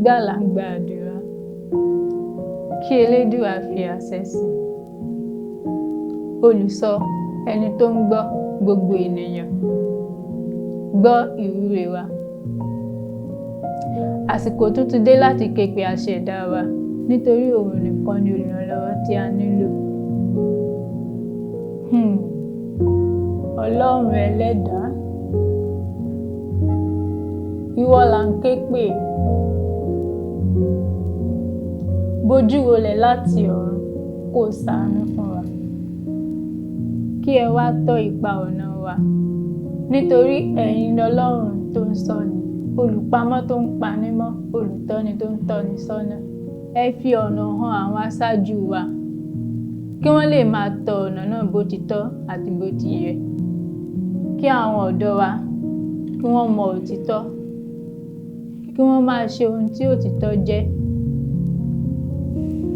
Gbígbà là ń gba àdúrà, kí Elédùà fi àṣẹ sí. Olùsọ ẹni tó ń gbọ́ gbogbo ènìyàn. Gbọ́ ìwúre wa. Àsìkò tuntun dé láti ké pe aṣẹ̀dá wa nítorí òun nìkan ni olùrànlọ́wọ́ tí a nílò. Ọlọ́run ẹlẹ́dàá, ìwọ là ń ké pè. Bójú wolẹ̀ láti ọ̀run kó ṣàánú fún wa. Kí ẹ wá tọ́ ipa ọ̀nà wa, nítorí ẹ̀yin lọ́lọ́run tó ń ṣọ́ni, olùpamọ́ tó ń panímọ́, olùtọ́ni tó ń tọ́ni sọ́nà. Ẹ fi ọ̀nà hàn àwọn aṣáájú wa, kí wọ́n lè máa tọ ọ̀nà náà bó ti tọ́ àti bó ti yẹ. Kí àwọn ọ̀dọ́ wa, kí wọ́n mọ òtítọ́, kí wọ́n máa ṣe ohun tí òtítọ́ jẹ́.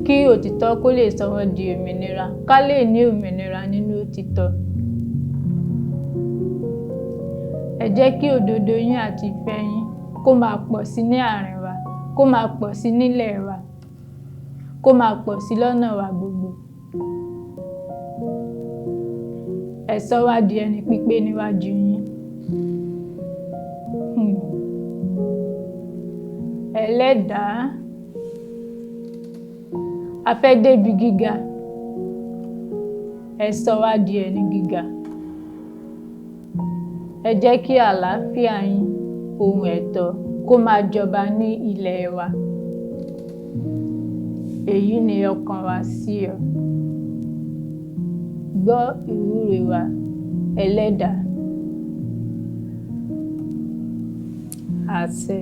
Kí òtítọ́ kó lè sọ wọ́n di òmìnira, ká lè ní òmìnira nínú òtítọ́. Ẹ jẹ́ kí òdodo yín àti ìfẹ́ yín kó máa pọ̀ sí ní àárín wa, kó máa pọ̀ sí nílẹ̀ wa, kó máa pọ̀ sí lọ́nà wa gbogbo. Ẹ sọ wá di ẹni pípé níwájú yín. Ẹlẹ́dàá, a fẹ́ débi gíga. Ẹ sọ wá di ẹni gíga. Ẹ jẹ́ kí àlàáfíà yín, ohun ẹ̀tọ́, kó máa jọba ní ilẹ̀ wa. Èyí ni ọkàn wa sí ọ. Gbọ́ ìwúre wa, Ẹlẹ́dàá. Àṣẹ.